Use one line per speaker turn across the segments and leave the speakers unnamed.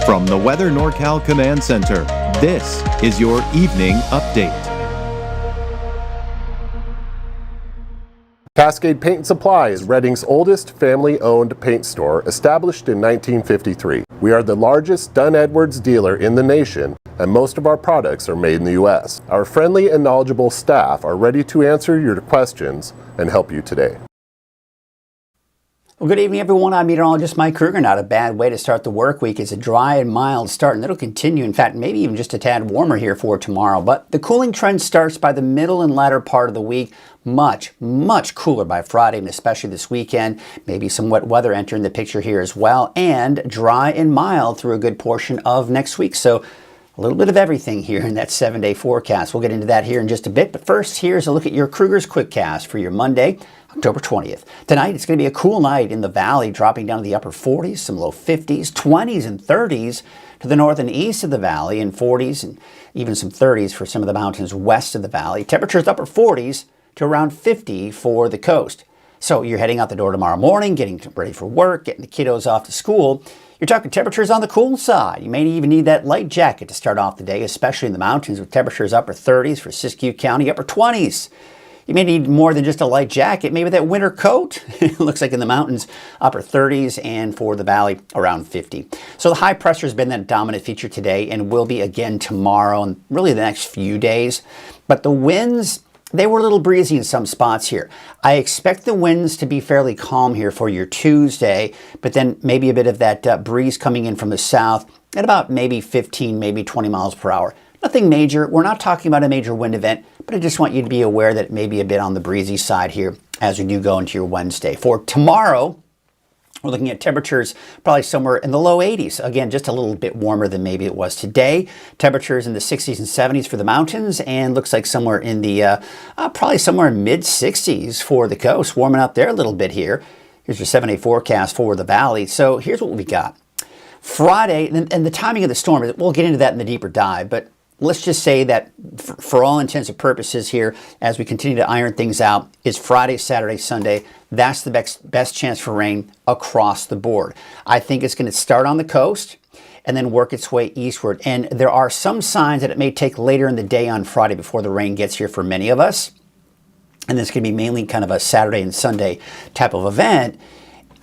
From the Weather NorCal Command Center, this is your Evening Update.
Cascade Paint and Supply is Reading's oldest family-owned paint store, established in 1953. We are the largest Dunn Edwards dealer in the nation, and most of our products are made in the U.S. Our friendly and knowledgeable staff are ready to answer your questions and help you today.
Well, good evening, everyone. I'm Meteorologist Mike Krueger. Not a bad way to start the work week. It's a dry and mild start, and it'll continue. In fact, maybe even just a tad warmer here for tomorrow. But the cooling trend starts by the middle and latter part of the week. Much cooler by Friday, and especially this weekend. Maybe some wet weather entering the picture here as well, and dry and mild through a good portion of next week. So a little bit of everything here in that 7-day forecast. We'll get into that here in just a bit. But first, here's a look at your Krueger's Quickcast for your Monday, October 20th. Tonight, it's going to be a cool night in the valley, dropping down to the upper 40s, some low 50s, 20s and 30s to the north and east of the valley, and 40s and even some 30s for some of the mountains west of the valley. Temperatures upper 40s to around 50 for the coast. So you're heading out the door tomorrow morning, getting ready for work, getting the kiddos off to school. You're talking temperatures on the cool side. You may even need that light jacket to start off the day, especially in the mountains with temperatures upper 30s for Siskiyou County, upper 20s. You may need more than just a light jacket, maybe that winter coat. It looks like in the mountains, upper 30s, and for the valley, around 50. So the high pressure has been that dominant feature today and will be again tomorrow and really the next few days. But the winds, they were a little breezy in some spots here. I expect the winds to be fairly calm here for your Tuesday, but then maybe a bit of that breeze coming in from the south at about maybe 15, maybe 20 miles per hour. Nothing major. We're not talking about a major wind event, but I just want you to be aware that it may be a bit on the breezy side here as we do go into your Wednesday. For tomorrow, we're looking at temperatures probably somewhere in the low 80s. Again, just a little bit warmer than maybe it was today. Temperatures in the 60s and 70s for the mountains, and looks like somewhere in the probably somewhere in mid 60s for the coast. Warming up there a little bit here. Here's your 7-day forecast for the valley. So here's what we got. Friday, and the timing of the storm, we'll get into that in the deeper dive, but let's just say that for all intents and purposes here, as we continue to iron things out, is Friday, Saturday, Sunday. That's the best chance for rain across the board. I think it's going to start on the coast and then work its way eastward. And there are some signs that it may take later in the day on Friday before the rain gets here for many of us. And this can be mainly kind of a Saturday and Sunday type of event.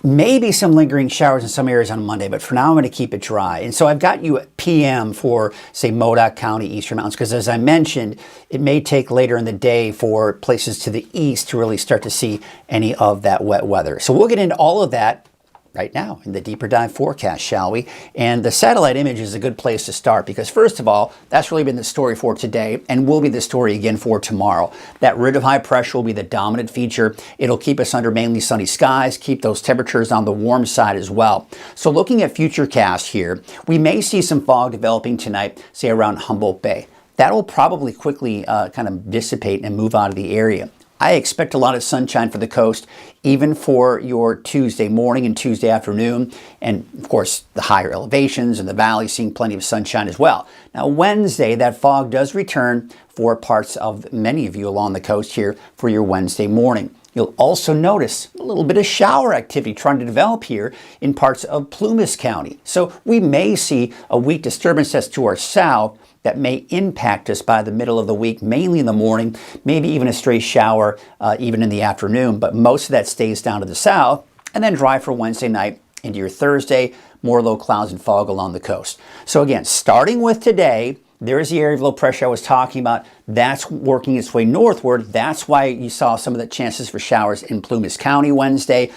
Maybe some lingering showers in some areas on Monday, but for now I'm going to keep it dry. And so I've got you at PM for, say, Modoc County, Eastern Mountains, because as I mentioned, it may take later in the day for places to the east to really start to see any of that wet weather. So we'll get into all of that right now in the deeper dive forecast, shall we? And the satellite image is a good place to start because, first of all, that's really been the story for today and will be the story again for tomorrow. That ridge of high pressure will be the dominant feature. It'll keep us under mainly sunny skies, keep those temperatures on the warm side as well. So looking at futurecast here, we may see some fog developing tonight, say around Humboldt Bay. That will probably quickly kind of dissipate and move out of the area. I expect a lot of sunshine for the coast, even for your Tuesday morning and Tuesday afternoon. And of course, the higher elevations and the valley seeing plenty of sunshine as well. Now, Wednesday, that fog does return for parts of many of you along the coast here for your Wednesday morning. You'll also notice a little bit of shower activity trying to develop here in parts of Plumas County. So we may see a weak disturbance that's to our south that may impact us by the middle of the week, mainly in the morning, maybe even a stray shower even in the afternoon, but most of that stays down to the south, and then dry for Wednesday night into your Thursday, more low clouds and fog along the coast. So again, starting with today, there is the area of low pressure I was talking about. That's working its way northward. That's why you saw some of the chances for showers in Plumas County Wednesday,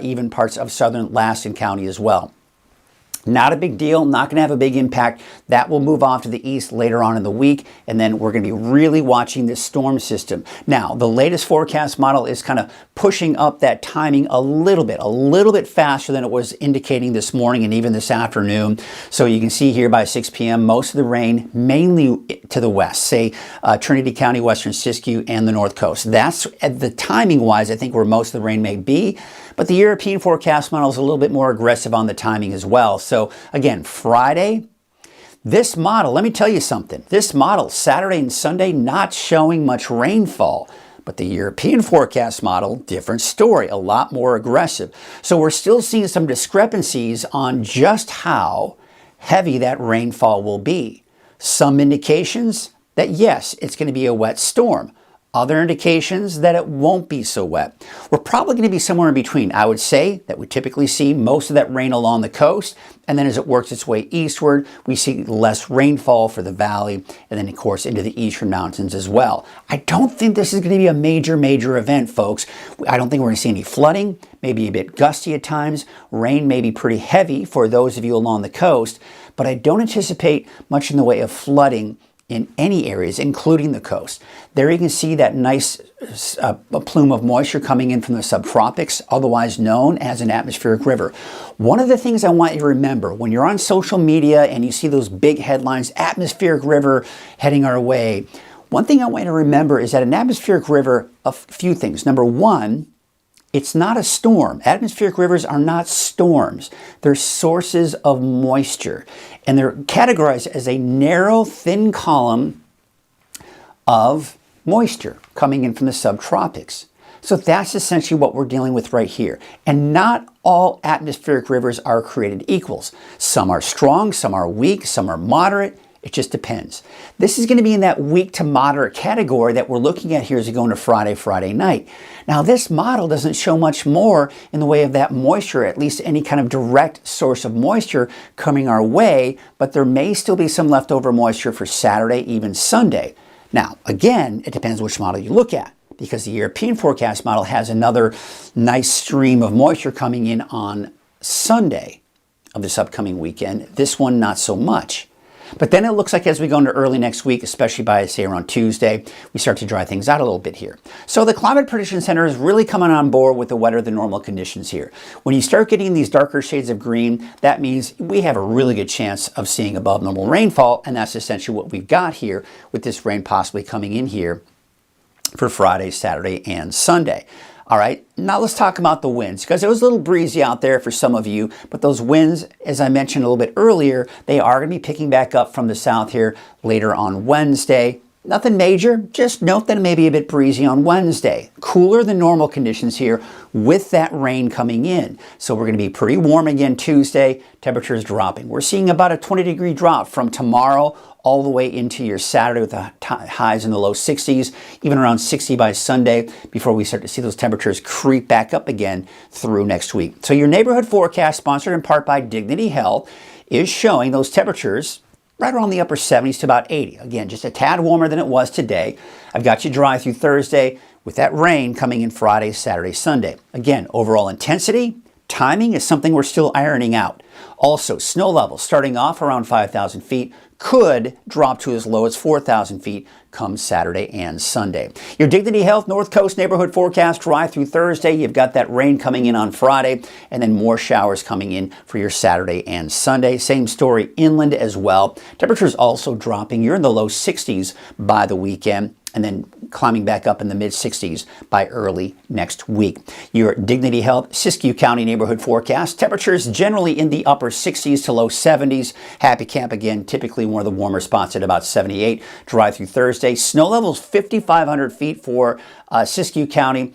even parts of southern Laston County as well. Not a big deal, not going to have a big impact. That will move off to the east later on in the week, and then we're going to be really watching this storm system. Now, the latest forecast model is kind of pushing up that timing a little bit faster than it was indicating this morning and even this afternoon. So you can see here by 6 p.m., most of the rain mainly to the west, say Trinity County, western Siskiyou, and the north coast. That's, at the timing-wise, I think where most of the rain may be. But the European forecast model is a little bit more aggressive on the timing as well. So again, Friday, this model, let me tell you something. This model, Saturday and Sunday, not showing much rainfall. But the European forecast model, different story, a lot more aggressive. So we're still seeing some discrepancies on just how heavy that rainfall will be. Some indications that yes, it's going to be a wet storm. Other indications that it won't be so wet. We're probably going to be somewhere in between. I would say that we typically see most of that rain along the coast, and then as it works its way eastward, we see less rainfall for the valley, and then of course into the eastern mountains as well. I don't think this is going to be a major event, folks. I don't think we're going to see any flooding, maybe a bit gusty at times. Rain may be pretty heavy for those of you along the coast, but I don't anticipate much in the way of flooding in any areas, including the coast. There you can see that nice plume of moisture coming in from the subtropics, otherwise known as an atmospheric river. One of the things I want you to remember when you're on social media and you see those big headlines, atmospheric river heading our way, one thing I want you to remember is that an atmospheric river, a few things. Number one, it's not a storm. Atmospheric rivers are not storms. They're sources of moisture. And they're categorized as a narrow, thin column of moisture coming in from the subtropics. So that's essentially what we're dealing with right here. And not all atmospheric rivers are created equals. Some are strong, some are weak, some are moderate. It just depends. This is going to be in that weak to moderate category that we're looking at here as we go into Friday night. Now, this model doesn't show much more in the way of that moisture, at least any kind of direct source of moisture coming our way, but there may still be some leftover moisture for Saturday, even Sunday. Now, again, it depends which model you look at, because the European forecast model has another nice stream of moisture coming in on Sunday of this upcoming weekend. This one, not so much. But then it looks like as we go into early next week, especially by, say, around Tuesday, we start to dry things out a little bit here. So the Climate Prediction Center is really coming on board with the wetter than normal conditions here. When you start getting these darker shades of green, that means we have a really good chance of seeing above normal rainfall, and that's essentially what we've got here with this rain possibly coming in here for Friday, Saturday, and Sunday. All right, now let's talk about the winds, because it was a little breezy out there for some of you, but those winds, as I mentioned a little bit earlier, they are going to be picking back up from the south here later on Wednesday. Nothing major, just note that it may be a bit breezy on Wednesday. Cooler than normal conditions here with that rain coming in. So we're going to be pretty warm again Tuesday, temperatures dropping. We're seeing about a 20-degree drop from tomorrow all the way into your Saturday with the highs in the low 60s, even around 60 by Sunday before we start to see those temperatures creep back up again through next week. So your neighborhood forecast, sponsored in part by Dignity Health, is showing those temperatures right around the upper 70s to about 80. Again, just a tad warmer than it was today. I've got you dry through Thursday with that rain coming in Friday, Saturday, Sunday. Again, overall intensity, timing is something we're still ironing out. Also, snow levels starting off around 5,000 feet could drop to as low as 4,000 feet come Saturday and Sunday. Your Dignity Health North Coast neighborhood forecast dry through Thursday. You've got that rain coming in on Friday and then more showers coming in for your Saturday and Sunday. Same story inland as well. Temperatures also dropping. You're in the low 60s by the weekend, and then climbing back up in the mid-60s by early next week. Your Dignity Health Siskiyou County neighborhood forecast. Temperatures generally in the upper 60s to low 70s. Happy Camp, again, typically one of the warmer spots at about 78. Dry through Thursday. Snow levels 5,500 feet for Siskiyou County,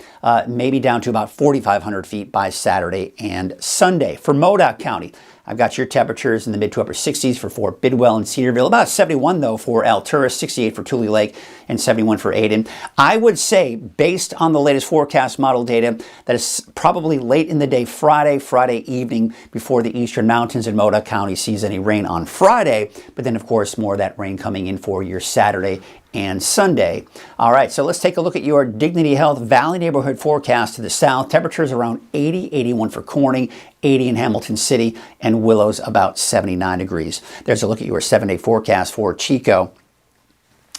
maybe down to about 4,500 feet by Saturday and Sunday. For Modoc County, I've got your temperatures in the mid to upper 60s for Fort Bidwell and Cedarville. About 71, though, for Alturas, 68 for Tule Lake, and 71 for Aden. I would say, based on the latest forecast model data, that it's probably late in the day Friday evening before the eastern mountains in Modoc County sees any rain on Friday. But then, of course, more of that rain coming in for your Saturday and Sunday. All right, so let's take a look at your Dignity Health Valley neighborhood forecast to the south. Temperatures around 80, 81 for Corning, 80 in Hamilton City, and Willows about 79 degrees. There's a look at your 7-day forecast for Chico.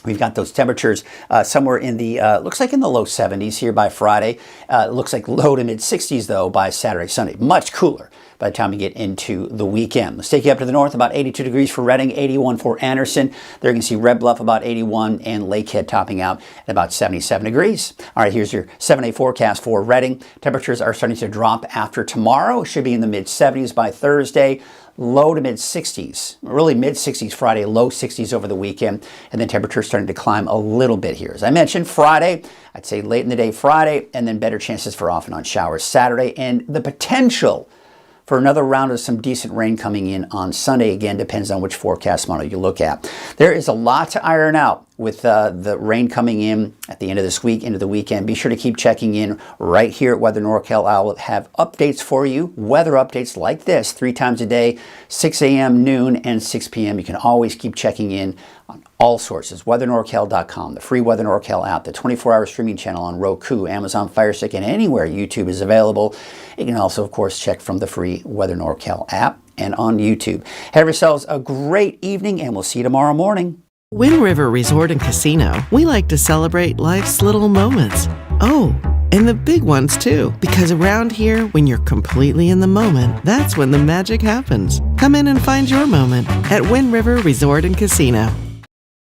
We've got those temperatures somewhere in the, looks like in the low 70s here by Friday. Looks like low to mid 60s though by Saturday, Sunday. Much cooler by the time we get into the weekend. Let's take you up to the north, about 82 degrees for Redding, 81 for Anderson. There you can see Red Bluff about 81 and Lakehead topping out at about 77 degrees. All right, here's your 7-day forecast for Redding. Temperatures are starting to drop after tomorrow. Should be in the mid 70s by Thursday. Low to mid 60s, really mid 60s Friday, low 60s over the weekend, and then temperatures starting to climb a little bit here. As I mentioned, Friday, I'd say late in the day Friday, and then better chances for off and on showers Saturday, and the potential for another round of some decent rain coming in on Sunday. Again, depends on which forecast model you look at. There is a lot to iron out with the rain coming in at the end of this week, into the weekend. Be sure to keep checking in right here at Weather NorCal. I will have updates for you, weather updates like this, 3 times a day, 6 a.m., noon, and 6 p.m. You can always keep checking in on all sources. WeatherNorCal.com, the free Weather NorCal app, the 24-hour streaming channel on Roku, Amazon Fire Stick, and anywhere YouTube is available. You can also, of course, check from the free Weather NorCal app and on YouTube. Have yourselves a great evening, and we'll see you tomorrow morning.
Wind River Resort and Casino, we like to celebrate life's little moments. Oh, and the big ones too, because around here, when you're completely in the moment, that's when the magic happens. Come in and find your moment at Wind River Resort and Casino.